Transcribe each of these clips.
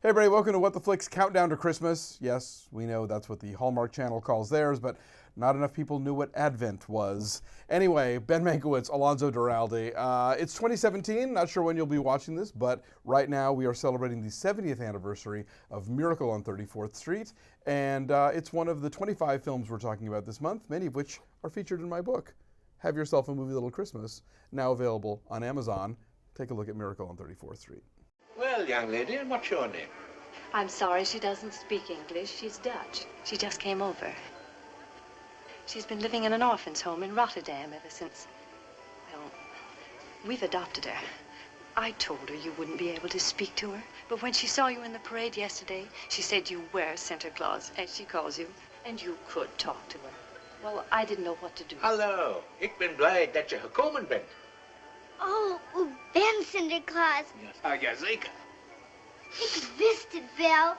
Hey everybody, welcome to What the Flicks Countdown to Christmas. Yes, we know that's what the Hallmark Channel calls theirs, but not enough people knew what Advent was. Anyway, Ben Mankiewicz, Alonso, Duralde. It's 2017, not sure when you'll be watching this, but right now we are celebrating the 70th anniversary of Miracle on 34th Street, and it's one of the 25 films we're talking about this month, many of which are featured in my book, Have Yourself a Movie Little Christmas, now available on Amazon. Take a look at Miracle on 34th Street. Well, young lady, and what's your name? I'm sorry, she doesn't speak English. She's Dutch. She just came over. She's been living in an orphan's home in Rotterdam ever since, well, we've adopted her. I told her you wouldn't be able to speak to her, but when she saw you in the parade yesterday, she said you were Santa Claus, as she calls you, and you could talk to her. Well, I didn't know what to do. Hallo, ik ben blij dat je gekomen bent. Oh, ben Sinterklaas. Ja, jazeker. Ik wist het wel.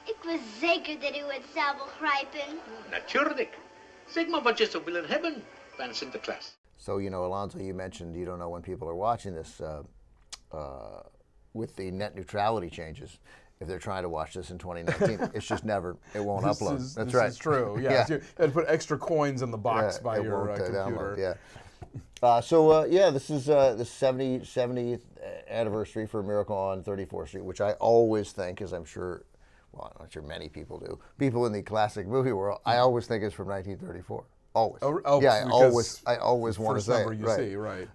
Ik was zeker dat u het zou begrijpen. Natuurlijk. Zeg maar wat je zou willen hebben van Sinterklaas. So, you know, Alonso, you mentioned you don't know when people are watching this with the net neutrality changes. If they're trying to watch this in 2019, it's just never, it won't upload. That's right. This is true, yeah. You had to put extra coins in the box by your computer. Download, yeah. This is the 70th anniversary for Miracle on 34th Street, which I always think, as I'm sure, well, I'm not sure many people do, people in the classic movie world, I always think is from 1934. Always. Yeah, I always want to say it. You see, right.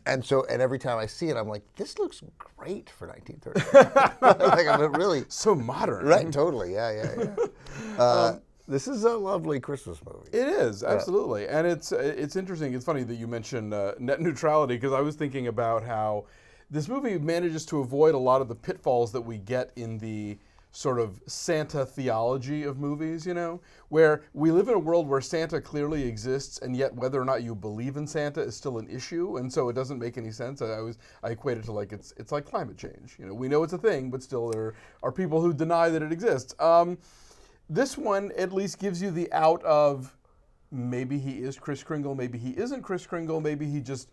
And every time I see it, I'm like, this looks great for 1934. Like, I'm really so modern. Right, totally. Yeah. This is a lovely Christmas movie. It is, absolutely. And it's interesting. It's funny that you mentioned net neutrality, because I was thinking about how this movie manages to avoid a lot of the pitfalls that we get in the sort of Santa theology of movies, you know, where we live in a world where Santa clearly exists, and yet whether or not you believe in Santa is still an issue, and so it doesn't make any sense. I equate it to like it's like climate change. You know, we know it's a thing, but still there are people who deny that it exists. This one at least gives you the out of maybe he is Kris Kringle, maybe he isn't Kris Kringle, maybe he just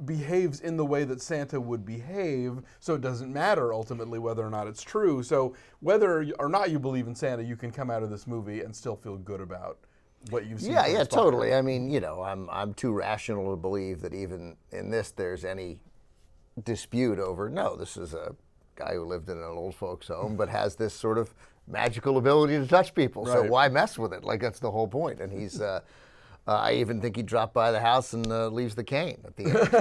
behaves in the way that Santa would behave, so it doesn't matter ultimately whether or not it's true. So whether or not you believe in Santa, you can come out of this movie and still feel good about what you've seen. Yeah, totally. I mean, you know, I'm too rational to believe that even in this there's any dispute over, no, this is a guy who lived in an old folks home but has this sort of magical ability to touch people. Right. So why mess with it? Like, that's the whole point. And he's, I even think he dropped by the house and leaves the cane at the end,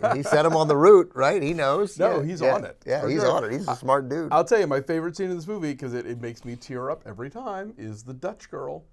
right? He set him on the route, right? He knows. No, he's on it. Yeah, he's on it. He's a smart dude. I'll tell you, my favorite scene in this movie, because it makes me tear up every time, is the Dutch girl.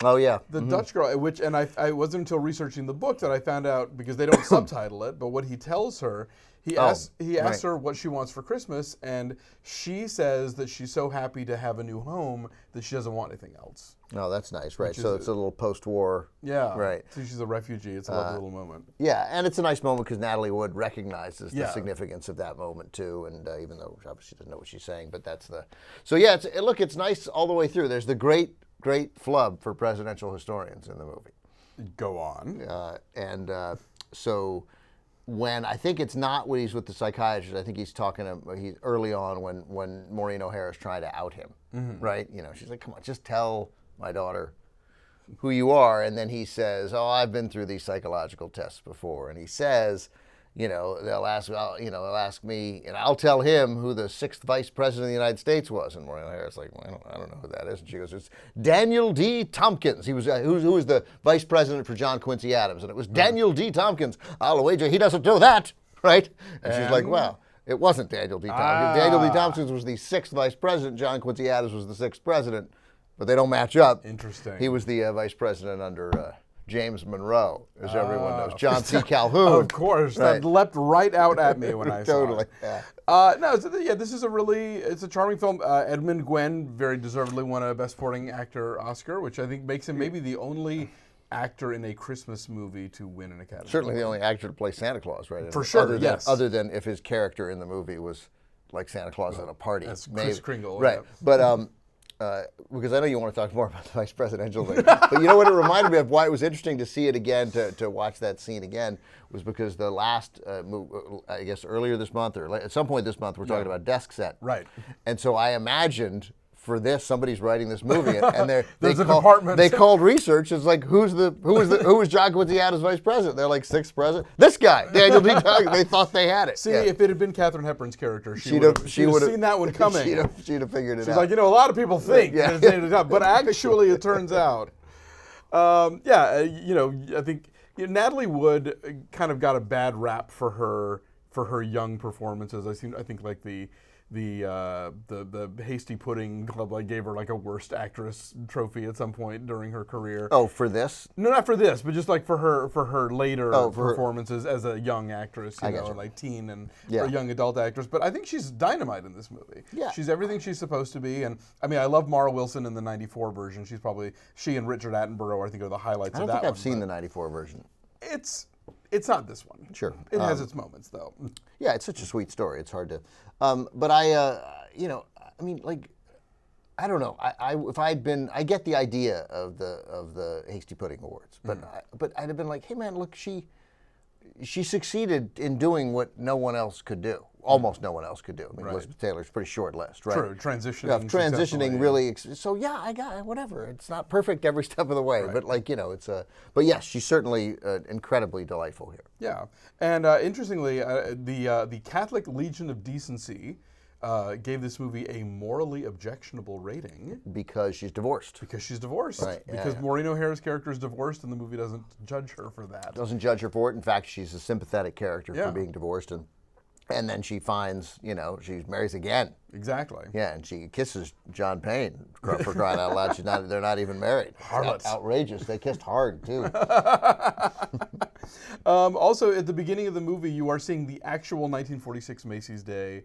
Oh, yeah. The Dutch girl, which, and I wasn't until researching the book that I found out, because they don't subtitle it, but what he tells her, he asks her what she wants for Christmas, and she says that she's so happy to have a new home that she doesn't want anything else. Oh, that's nice, right? So it's a little post-war. Yeah. Right. So she's a refugee. It's a lovely little moment. Yeah, and it's a nice moment because Natalie Wood recognizes the significance of that moment, too, and even though obviously she doesn't know what she's saying, but that's the... So, yeah, look, it's nice all the way through. There's the great flub for presidential historians in the movie. Go on. So when I think it's not when he's with the psychiatrist, I think he's talking to he's early on when Maureen O'Hara is trying to out him, right? You know, she's like, "Come on, just tell my daughter who you are." And then he says, "Oh, I've been through these psychological tests before." And he says, you know, they'll ask me, and I'll tell him who the 6th vice president of the United States was. And Maureen O'Hara's like, well, I don't know who that is. And she goes, it's Daniel D. Tompkins. He was who was the vice president for John Quincy Adams, and it was Daniel D. Tompkins. I'll wager he doesn't do that, right? And she's like, well, it wasn't Daniel D. Tompkins. Daniel D. Tompkins was the 6th vice president. John Quincy Adams was the 6th president, but they don't match up. Interesting. He was the vice president under James Monroe, as everyone knows. John C. Calhoun. Of course. Right. That leapt right out at me when I saw totally. it. This is it's a charming film. Edmund Gwenn very deservedly won a Best Supporting Actor Oscar, which I think makes him maybe the only actor in a Christmas movie to win an Academy Certainly Award. the only actor to play Santa Claus, right? For sure, yes. Other than if his character in the movie was like Santa Claus at a party. That's Kris Kringle. Right. Yeah. But because I know you want to talk more about the vice presidential thing, but you know what it reminded me of, why it was interesting to see it again, to watch that scene again, was because the last, I guess earlier this month, or at some point this month, we're talking about desk set. Right. And so I imagined, for this, somebody's writing this movie, and There's a department. They called research. It's like, who was John Quincy Adams vice president? They're like, sixth president. This guy, Daniel D. Tugg. They thought they had it. See, if it had been Katharine Hepburn's character, she would have seen that one coming. She'd have figured it out. She's like, a lot of people think, but actually, it turns out, I think Natalie Wood kind of got a bad rap for her young performances. I think like the Hasty Pudding Club gave her like a worst actress trophy at some point during her career. Oh, for this? No, not for this, but just like for her later performances as a young actress, like teen and or young adult actress. But I think she's dynamite in this movie. Yeah. She's everything she's supposed to be. And I mean, I love Mara Wilson in the '94 version. She and Richard Attenborough, I think, are the highlights of that one. I don't think I've seen the '94 version. It's not this one. Sure. It has its moments, though. Yeah, it's such a sweet story. It's hard to... but I don't know. If I'd been... I get the idea of the Hasty Pudding Awards, but I'd have been like, hey, man, look, she succeeded in doing what no one else could do. Almost no one else could do. I mean, Elizabeth Taylor's a pretty short list, right? True, transitioning really. So yeah, I got whatever. It's not perfect every step of the way, but it's a. But yes, she's certainly incredibly delightful here. Yeah, and interestingly, the Catholic Legion of Decency gave this movie a morally objectionable rating because she's divorced. Right. Because Maureen O'Hara's character is divorced, and the movie doesn't judge her for that. Doesn't judge her for it. In fact, she's a sympathetic character for being divorced, and then she finds, she marries again. Exactly. Yeah, and she kisses John Payne, for crying out loud. They're not even married. Harlots. Outrageous. They kissed hard, too. Also, at the beginning of the movie, you are seeing the actual 1946 Macy's Day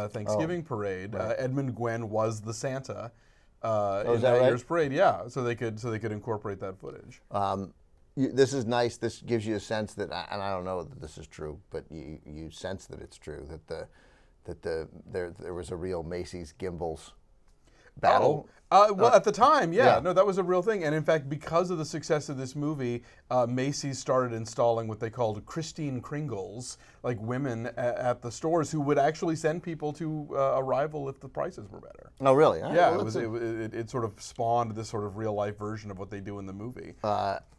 Thanksgiving parade. Right. Edmund Gwenn was the Santa in that year's parade. Yeah, so they could incorporate that footage. This is nice. This gives you a sense that, and I don't know that this is true, but you sense that it's true, that there was a real Macy's Gimbals battle. At the time, no, that was a real thing. And in fact, because of the success of this movie, Macy's started installing what they called Kris Kringles, like women at the stores who would actually send people to a rival if the prices were better. Oh, really? Yeah, it sort of spawned this sort of real life version of what they do in the movie.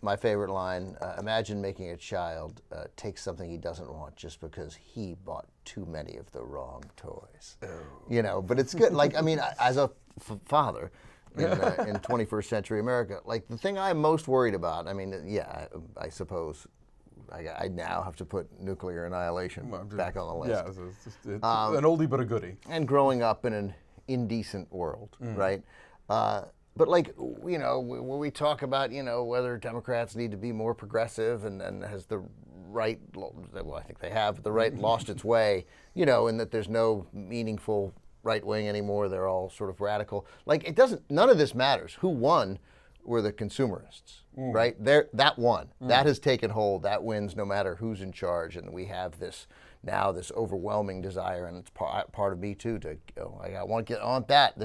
My favorite line: imagine making a child take something he doesn't want just because he bought too many of the wrong toys. Oh. But it's good. As a father in 21st century America, the thing I'm most worried about, I suppose I now have to put nuclear annihilation back on the list. Yeah, it's an oldie but a goodie. And growing up in an indecent world, right? But when we talk about, whether Democrats need to be more progressive and has the right, well, I think they have, the right lost its way, and that there's no meaningful right wing anymore. They're all sort of radical. None of this matters. Who won were the consumerists, right? That won. That has taken hold. That wins no matter who's in charge. And we have this overwhelming desire, and it's part of me too, I want that.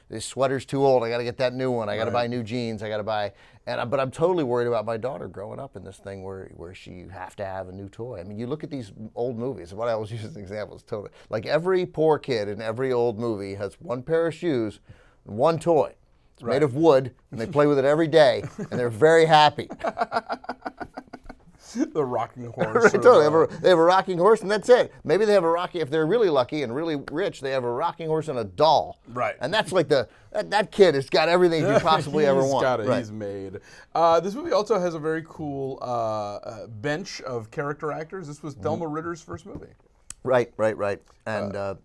This sweater's too old. I got to get that new one. I got to buy new jeans. I got to buy, but I'm totally worried about my daughter growing up in this thing where you have to have a new toy. I mean, you look at these old movies. What I always use as an example is totally like every poor kid in every old movie has one pair of shoes, and one toy. It's made of wood, and they play with it every day, and they're very happy. The rocking horse. Totally. They have a rocking horse, and that's it. Maybe they have if they're really lucky and really rich, they have a rocking horse and a doll. Right. And that's like that kid has got everything you possibly ever want. He's got it. Right. He's made. This movie also has a very cool bench of character actors. This was Thelma Ritter's first movie. Right. And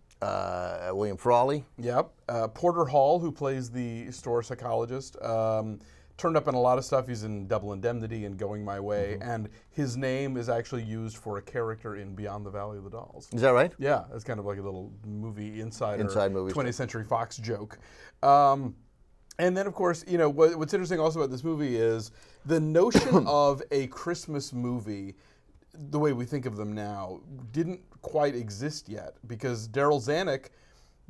William Frawley. Yep. Porter Hall, who plays the store psychologist. Turned up in a lot of stuff. He's in Double Indemnity and Going My Way, and his name is actually used for a character in Beyond the Valley of the Dolls. Is that right? Yeah, it's kind of like a little movie inside movie 20th Century Fox joke. And then, of course, what's interesting also about this movie is the notion of a Christmas movie, the way we think of them now, didn't quite exist yet, because Daryl Zanuck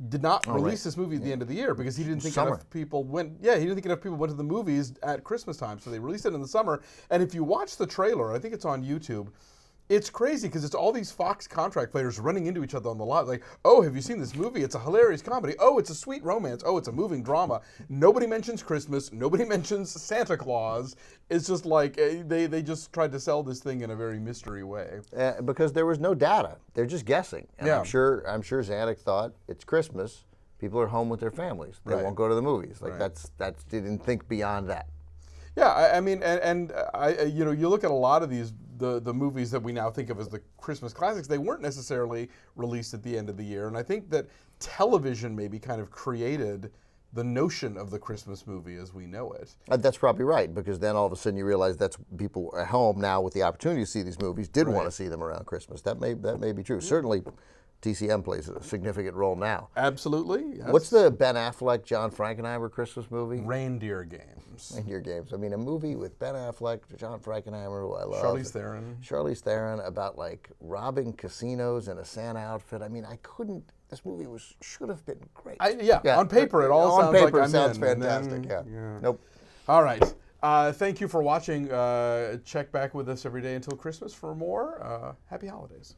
did not release this movie at the end of the year because he didn't think enough people went. Yeah, he didn't think enough people went to the movies at Christmas time, so they released it in the summer. And if you watch the trailer, I think it's on YouTube. It's crazy because it's all these Fox contract players running into each other on the lot. Like, oh, have you seen this movie? It's a hilarious comedy. Oh, it's a sweet romance. Oh, it's a moving drama. Nobody mentions Christmas. Nobody mentions Santa Claus. It's just like they just tried to sell this thing in a very mystery way. Because there was no data. They're just guessing. And Yeah. I'm sure Zanuck thought it's Christmas. People are home with their families. They won't go to the movies. Like that's they didn't think beyond that. Yeah, I mean, and you know, you look at a lot of these the movies that we now think of as the Christmas classics. They weren't necessarily released at the end of the year, and I think that television maybe kind of created the notion of the Christmas movie as we know it. That's probably right, because then all of a sudden you realize that's people at home now with the opportunity to see these movies did want to see them around Christmas. That may be true. Certainly, TCM plays a significant role now. Absolutely. Yes. What's the Ben Affleck, John Frankenheimer Christmas movie? Reindeer Games? Reindeer Games. I mean, a movie with Ben Affleck, John Frankenheimer, who I love. Charlize Theron about like robbing casinos in a Santa outfit. I mean, I couldn't. This movie should have been great. On paper, it all sounds like I'm sounds in, fantastic. then, Nope. All right. Thank you for watching. Check back with us every day until Christmas for more. Happy holidays.